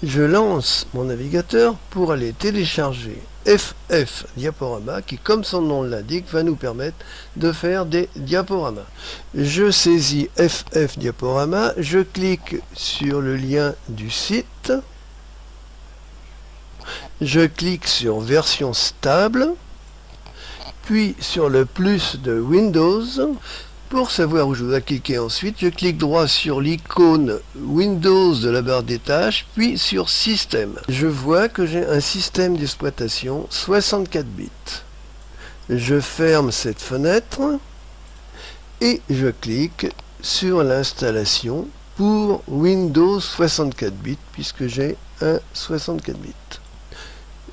Je lance mon navigateur pour aller télécharger FF Diaporama qui, comme son nom l'indique, va nous permettre de faire des diaporamas. Je saisis FF Diaporama, je clique sur le lien du site, je clique sur version stable, puis sur le plus de Windows. Pour savoir où je dois cliquer ensuite, je clique droit sur l'icône Windows de la barre des tâches, puis sur Système. Je vois que j'ai un système d'exploitation 64 bits. Je ferme cette fenêtre et je clique sur l'installation pour Windows 64 bits, puisque j'ai un 64 bits.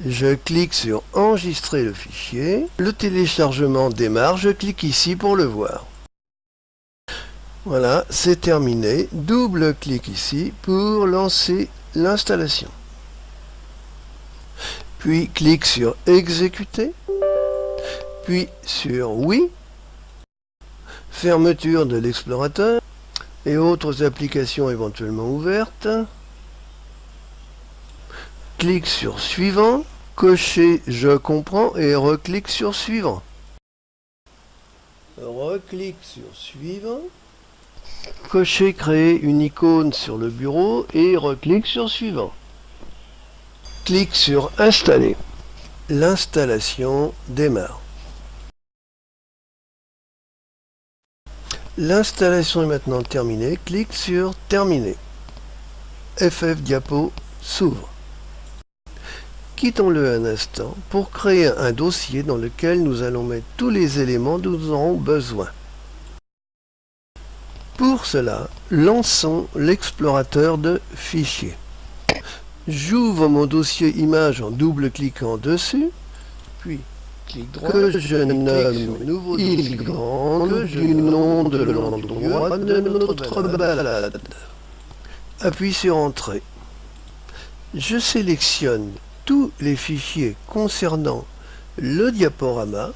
Je clique sur Enregistrer le fichier. Le téléchargement démarre. Je clique ici pour le voir. Voilà, c'est terminé. Double-clic ici pour lancer l'installation. Puis clique sur Exécuter. Puis sur Oui. Fermeture de l'explorateur et autres applications éventuellement ouvertes. Clique sur Suivant. Cocher Je comprends et reclique sur Suivant. Reclique sur Suivant. Cocher Créer une icône sur le bureau et reclique sur Suivant. Clique sur Installer. L'installation démarre. L'installation est maintenant terminée. Clique sur Terminer. FF Diapo s'ouvre. Quittons-le un instant pour créer un dossier dans lequel nous allons mettre tous les éléments dont nous aurons besoin. Pour cela, lançons l'explorateur de fichiers. J'ouvre mon dossier image en double-cliquant dessus, puis clic droit, que je nomme il grande du nom de l'endroit de notre balade. Appuie sur Entrée. Je sélectionne tous les fichiers concernant le diaporama.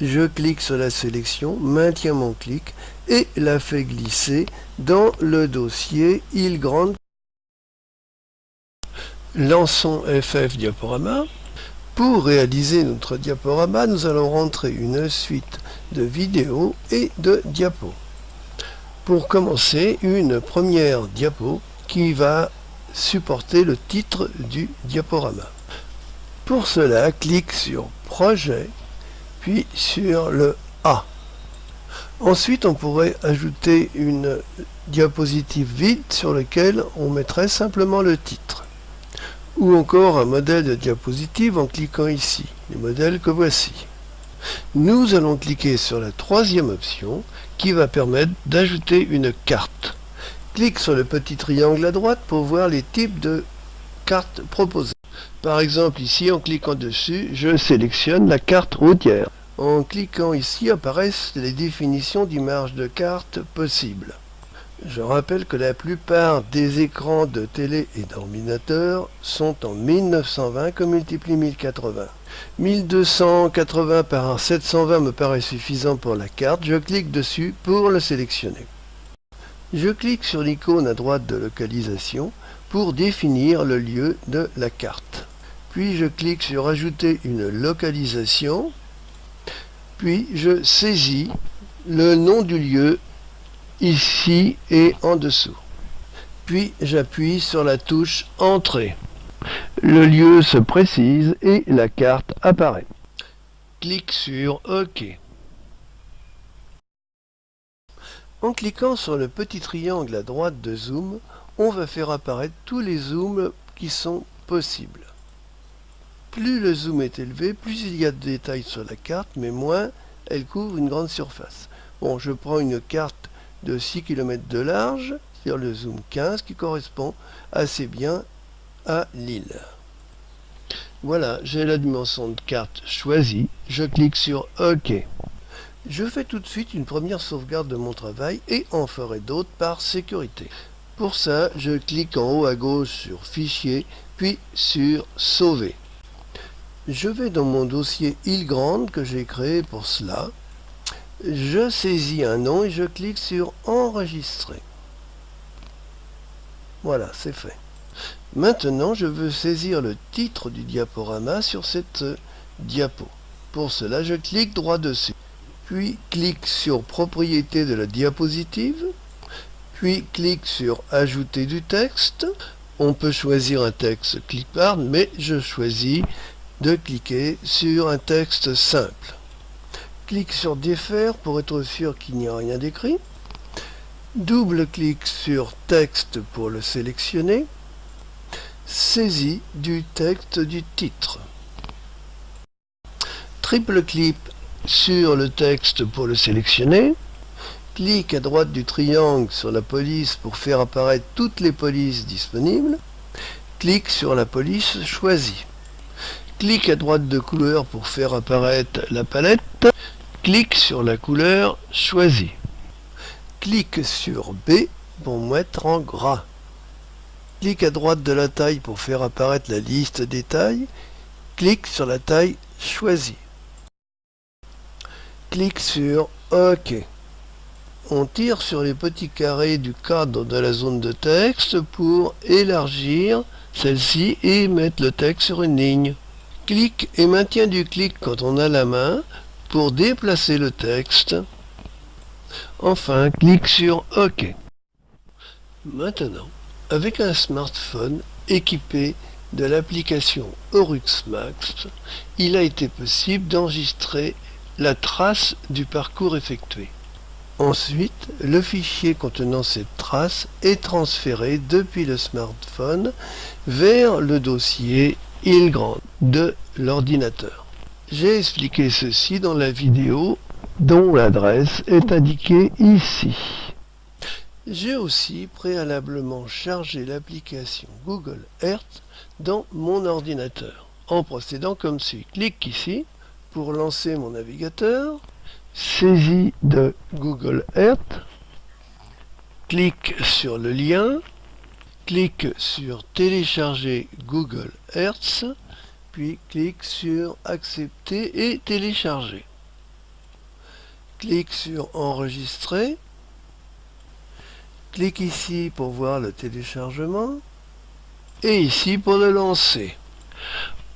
Je clique sur la sélection, maintiens mon clic et la fais glisser dans le dossier île grande. Lançons FF Diaporama. Pour réaliser notre diaporama, nous allons rentrer une suite de vidéos et de diapos. Pour commencer, une première diapo qui va supporter le titre du diaporama. Pour cela, clique sur Projet, puis sur le A. Ensuite, on pourrait ajouter une diapositive vide sur laquelle on mettrait simplement le titre. Ou encore un modèle de diapositive en cliquant ici, les modèles que voici. Nous allons cliquer sur la troisième option qui va permettre d'ajouter une carte. Clique sur le petit triangle à droite pour voir les types de cartes proposées. Par exemple, ici, en cliquant dessus, je sélectionne la carte routière. En cliquant ici, apparaissent les définitions d'images de cartes possibles. Je rappelle que la plupart des écrans de télé et d'ordinateur sont en 1920 que multiplie 1080. 1280 par 720 me paraît suffisant pour la carte. Je clique dessus pour le sélectionner. Je clique sur l'icône à droite de localisation pour définir le lieu de la carte. Puis je clique sur Ajouter une localisation. Puis je saisis le nom du lieu ici et en dessous. Puis j'appuie sur la touche Entrée. Le lieu se précise et la carte apparaît. Clique sur OK. En cliquant sur le petit triangle à droite de Zoom, on va faire apparaître tous les zooms qui sont possibles. Plus le zoom est élevé, plus il y a de détails sur la carte, mais moins elle couvre une grande surface. Bon, je prends une carte de 6 km de large, sur le zoom 15, qui correspond assez bien à l'île. Voilà, j'ai la dimension de carte choisie. Je clique sur OK. Je fais tout de suite une première sauvegarde de mon travail et en ferai d'autres par sécurité. Pour ça, je clique en haut à gauche sur Fichier, puis sur Sauver. Je vais dans mon dossier île grande que j'ai créé pour cela. Je saisis un nom et je clique sur Enregistrer. Voilà, c'est fait. Maintenant, je veux saisir le titre du diaporama sur cette diapo. Pour cela, je clique droit dessus, puis clique sur Propriétés de la diapositive, puis clique sur Ajouter du texte. On peut choisir un texte clipart, mais je choisis de cliquer sur un texte simple. Clique sur Défaire pour être sûr qu'il n'y a rien d'écrit. Double-clic sur Texte pour le sélectionner. Saisie du texte du titre. Triple-clic sur le texte pour le sélectionner. Clique à droite du triangle sur la police pour faire apparaître toutes les polices disponibles. Clique sur la police choisie. Clique à droite de couleur pour faire apparaître la palette. Clique sur la couleur choisie. Clique sur B pour mettre en gras. Clique à droite de la taille pour faire apparaître la liste des tailles. Clique sur la taille choisie. Clique sur OK. On tire sur les petits carrés du cadre de la zone de texte pour élargir celle-ci et mettre le texte sur une ligne. Clique et maintien du clic quand on a la main pour déplacer le texte. Enfin, clique sur OK. Maintenant, avec un smartphone équipé de l'application Orux Max, il a été possible d'enregistrer la trace du parcours effectué. Ensuite, le fichier contenant cette trace est transféré depuis le smartphone vers le dossier ILGRAND de l'ordinateur. J'ai expliqué ceci dans la vidéo dont l'adresse est indiquée ici. J'ai aussi préalablement chargé l'application Google Earth dans mon ordinateur en procédant comme suit. Clique ici pour lancer mon navigateur. Saisie de Google Earth, clique sur le lien, clique sur télécharger Google Earth, puis clique sur accepter et télécharger. Clique sur enregistrer, clique ici pour voir le téléchargement et ici pour le lancer.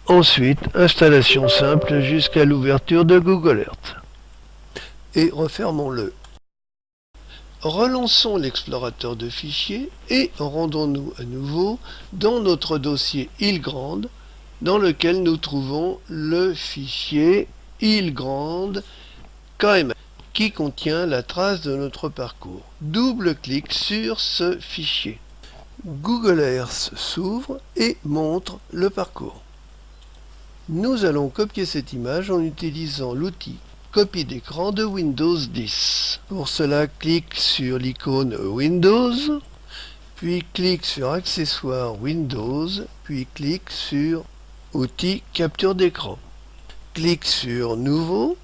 Ensuite, installation simple jusqu'à l'ouverture de Google Earth. Et refermons-le. Relançons l'explorateur de fichiers et rendons-nous à nouveau dans notre dossier ILGRAND dans lequel nous trouvons le fichier ILGRAND KML qui contient la trace de notre parcours. Double-clic sur ce fichier. Google Earth s'ouvre et montre le parcours. Nous allons copier cette image en utilisant l'outil Copie d'écran de Windows 10. Pour cela, clique sur l'icône Windows, puis clique sur Accessoires Windows, puis clique sur Outils Capture d'écran. Clique sur Nouveau,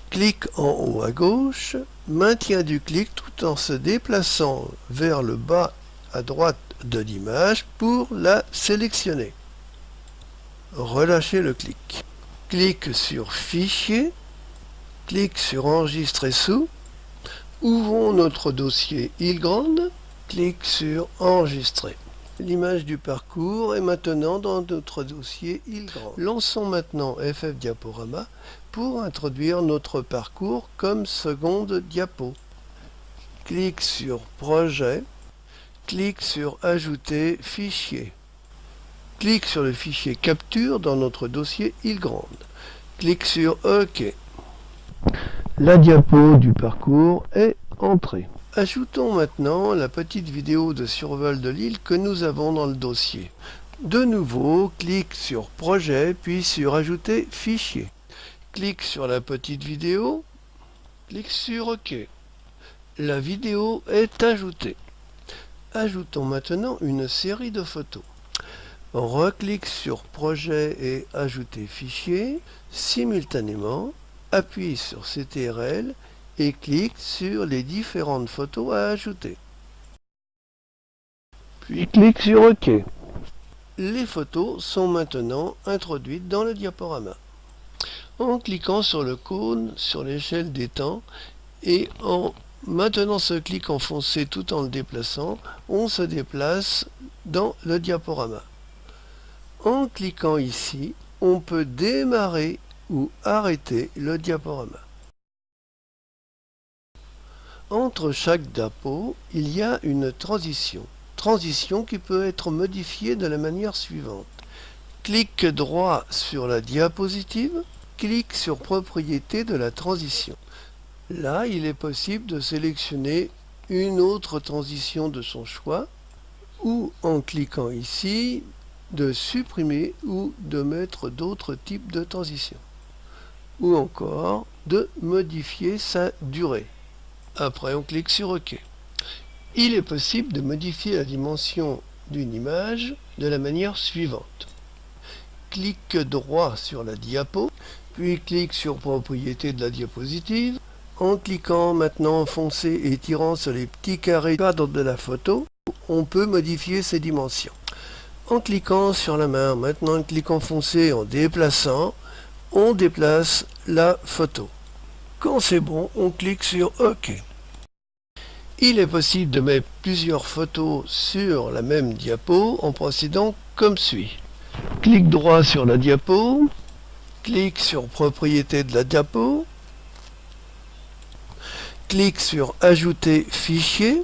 clique en haut à gauche, maintien du clic tout en se déplaçant vers le bas à droite de l'image pour la sélectionner. Relâchez le clic. Clique sur Fichier, clique sur Enregistrer sous, ouvrons notre dossier ILGRAND, clique sur Enregistrer. L'image du parcours est maintenant dans notre dossier ILGRAND. Lançons maintenant FF Diaporama pour introduire notre parcours comme seconde diapo. Clique sur Projet, clique sur Ajouter fichier. Clique sur le fichier Capture dans notre dossier ILGRAND. Clique sur OK. La diapo du parcours est entrée. Ajoutons maintenant la petite vidéo de survol de l'île que nous avons dans le dossier. De nouveau, clique sur Projet, puis sur Ajouter fichier. Clique sur la petite vidéo, clique sur OK. La vidéo est ajoutée. Ajoutons maintenant une série de photos. Reclique sur Projet et Ajouter fichier. Simultanément, appuie sur CTRL et clique sur les différentes photos à ajouter. Puis clique sur OK. Les photos sont maintenant introduites dans le diaporama. En cliquant sur le cône sur l'échelle des temps et en Maintenant ce clic enfoncé tout en le déplaçant, on se déplace dans le diaporama. En cliquant ici, on peut démarrer ou arrêter le diaporama. Entre chaque diapo, il y a une transition qui peut être modifiée de la manière suivante. Clic droit sur la diapositive, clic sur Propriétés de la transition. Là, il est possible de sélectionner une autre transition de son choix, ou en cliquant ici, de supprimer ou de mettre d'autres types de transitions, ou encore de modifier sa durée. Après, on clique sur OK. Il est possible de modifier la dimension d'une image de la manière suivante. Clic droit sur la diapo, puis clique sur Propriétés de la diapositive. En cliquant maintenant enfoncé et tirant sur les petits carrés cadres de la photo, on peut modifier ses dimensions. En cliquant sur la main, maintenant un clic enfoncé en déplaçant, on déplace la photo. Quand c'est bon, on clique sur OK. Il est possible de mettre plusieurs photos sur la même diapo en procédant comme suit. Clic droit sur la diapo, clic sur Propriétés de la diapo, clic sur Ajouter fichier,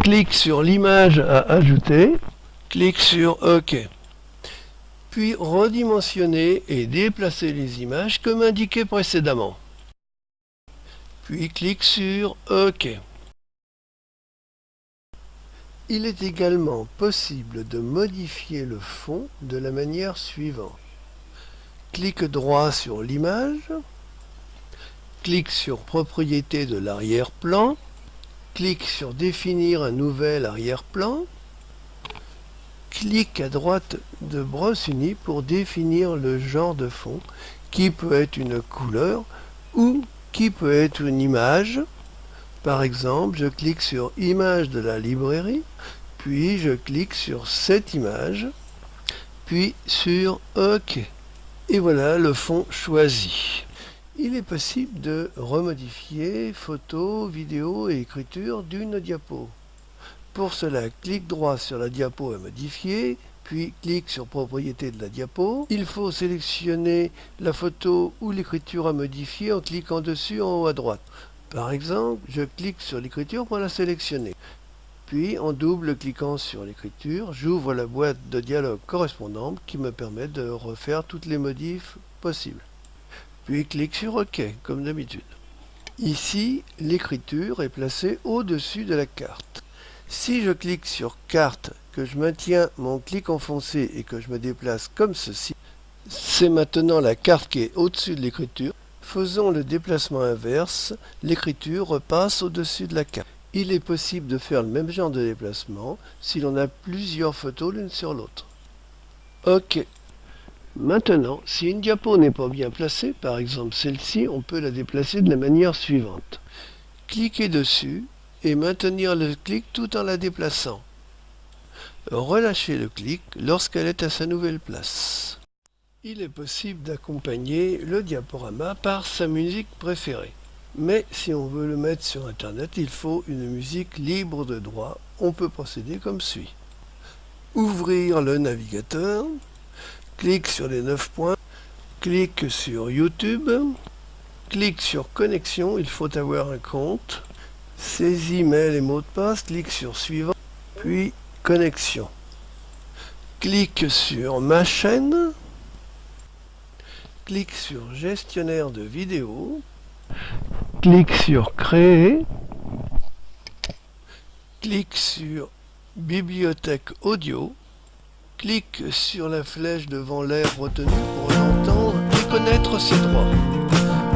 clic sur l'image à ajouter, clic sur OK. Puis redimensionner et déplacer les images comme indiqué précédemment. Puis clic sur OK. Il est également possible de modifier le fond de la manière suivante. Clic droit sur l'image, clic sur Propriétés de l'arrière-plan, clic sur Définir un nouvel arrière-plan, clic à droite de brosse unie pour définir le genre de fond, qui peut être une couleur ou qui peut être une image. Par exemple, je clique sur Image de la librairie, puis je clique sur cette image, puis sur OK. Et voilà le fond choisi. Il est possible de remodifier photos, vidéos et écriture d'une diapo. Pour cela, clic droit sur la diapo à modifier, puis clic sur Propriétés de la diapo. Il faut sélectionner la photo ou l'écriture à modifier en cliquant dessus en haut à droite. Par exemple, je clique sur l'écriture pour la sélectionner. Puis, en double cliquant sur l'écriture, j'ouvre la boîte de dialogue correspondante qui me permet de refaire toutes les modifs possibles. Puis, clique sur OK, comme d'habitude. Ici, l'écriture est placée au-dessus de la carte. Si je clique sur Carte, que je maintiens mon clic enfoncé et que je me déplace comme ceci, c'est maintenant la carte qui est au-dessus de l'écriture. Faisons le déplacement inverse, l'écriture repasse au-dessus de la carte. Il est possible de faire le même genre de déplacement si l'on a plusieurs photos l'une sur l'autre. OK. Maintenant, si une diapo n'est pas bien placée, par exemple celle-ci, on peut la déplacer de la manière suivante. Cliquez dessus et maintenir le clic tout en la déplaçant. Relâchez le clic lorsqu'elle est à sa nouvelle place. Il est possible d'accompagner le diaporama par sa musique préférée. Mais si on veut le mettre sur Internet, il faut une musique libre de droit. On peut procéder comme suit. Ouvrir le navigateur, clique sur les 9 points, clique sur YouTube, clique sur Connexion, il faut avoir un compte, saisis mail et mot de passe, clique sur Suivant, puis Connexion. Clique sur Ma chaîne, clique sur Gestionnaire de vidéos, clique sur Créer, clique sur Bibliothèque audio, clique sur la flèche devant l'air retenu pour l'entendre et connaître ses droits.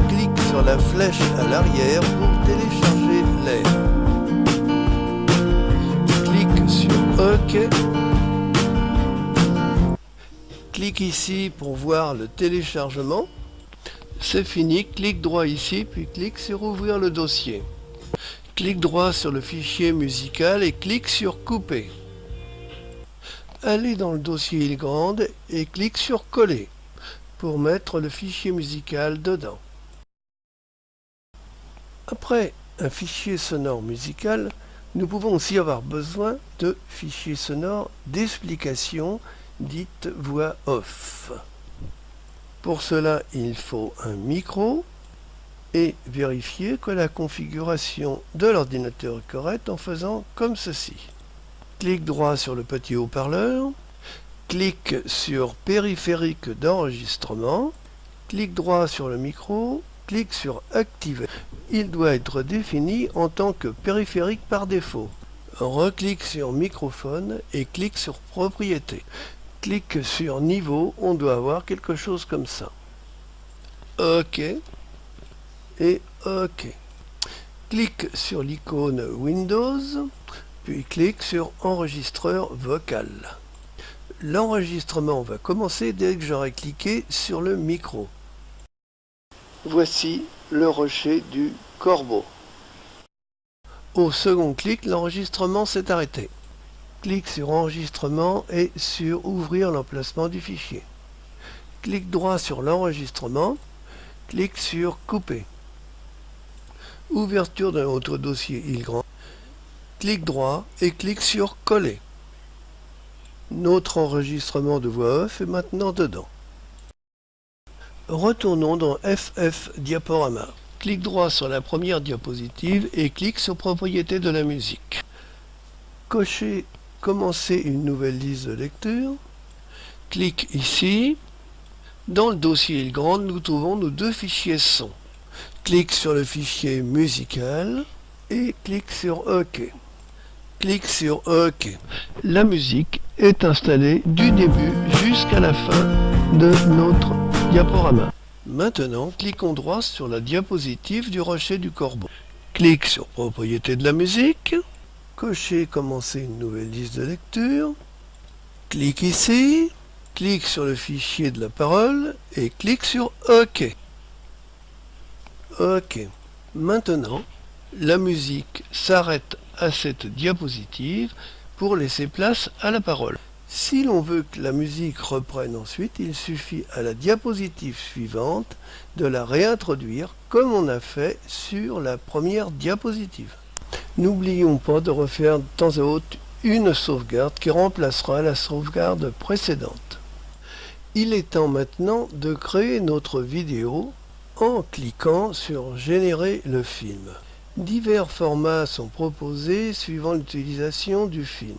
Clique sur la flèche à l'arrière pour télécharger l'air. Clique sur OK. Clique ici pour voir le téléchargement. C'est fini, clique droit ici, puis clique sur Ouvrir le dossier. Clique droit sur le fichier musical et clique sur Couper. Allez dans le dossier île grande et clique sur Coller pour mettre le fichier musical dedans. Après un fichier sonore musical, nous pouvons aussi avoir besoin de fichiers sonores d'explication dite voix off. Pour cela, il faut un micro et vérifier que la configuration de l'ordinateur est correcte en faisant comme ceci. Clic droit sur le petit haut-parleur, clic sur périphérique d'enregistrement, clic droit sur le micro, clic sur activer. Il doit être défini en tant que périphérique par défaut. Reclique sur microphone et clic sur propriétés. Clic sur niveau, on doit avoir quelque chose comme ça. OK et OK. Clic sur l'icône Windows, puis clic sur enregistreur vocal. L'enregistrement va commencer dès que j'aurai cliqué sur le micro. Voici le rocher du corbeau. Au second clic, l'enregistrement s'est arrêté. Clic sur enregistrement et sur ouvrir l'emplacement du fichier. Clic droit sur l'enregistrement, clic sur couper. Ouverture d'un autre dossier il grand. Clic droit et clic sur coller. Notre enregistrement de voix off est maintenant dedans. Retournons dans FF Diaporama. Clic droit sur la première diapositive et clic sur propriété de la musique. Cochez commencer une nouvelle liste de lecture. Clic ici. Dans le dossier il grand, nous trouvons nos deux fichiers son. Clic sur le fichier musical et clic sur OK. Clic sur OK. La musique est installée du début jusqu'à la fin de notre diaporama. Maintenant, cliquons droit sur la diapositive du rocher du corbeau. Clic sur propriété de la musique. Cochez commencer une nouvelle liste de lecture. Clic ici. Clic sur le fichier de la parole et clic sur OK. OK. Maintenant, la musique s'arrête à cette diapositive pour laisser place à la parole. Si l'on veut que la musique reprenne ensuite, il suffit à la diapositive suivante de la réintroduire comme on a fait sur la première diapositive. N'oublions pas de refaire de temps à autre une sauvegarde qui remplacera la sauvegarde précédente. Il est temps maintenant de créer notre vidéo en cliquant sur Générer le film. Divers formats sont proposés suivant l'utilisation du film.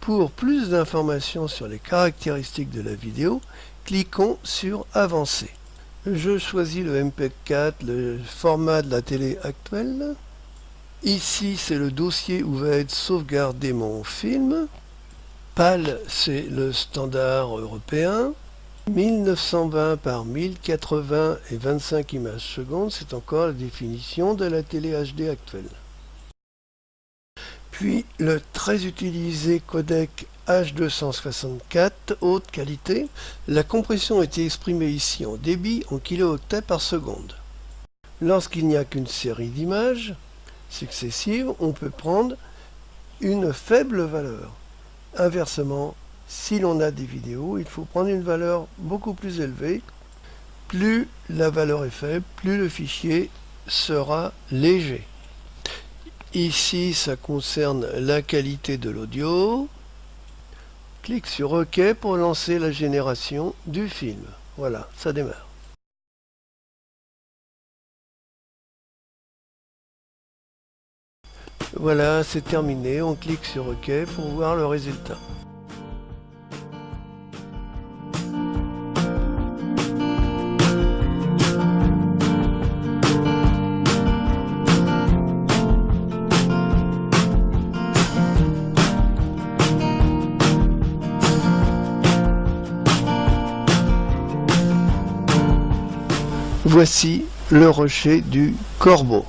Pour plus d'informations sur les caractéristiques de la vidéo, cliquons sur Avancer. Je choisis le MPEG-4, le format de la télé actuelle. Ici, c'est le dossier où va être sauvegardé mon film. PAL, c'est le standard européen. 1920 par 1080 et 25 images secondes, c'est encore la définition de la télé HD actuelle. Puis le très utilisé codec H264 haute qualité. La compression est exprimée ici en débit en kilooctets par seconde. Lorsqu'il n'y a qu'une série d'images successives, on peut prendre une faible valeur. Inversement, si l'on a des vidéos, il faut prendre une valeur beaucoup plus élevée. Plus la valeur est faible, plus le fichier sera léger. Ici, ça concerne la qualité de l'audio. Clique sur OK pour lancer la génération du film. Voilà, ça démarre. Voilà, c'est terminé. On clique sur OK pour voir le résultat. Voici le rocher du corbeau.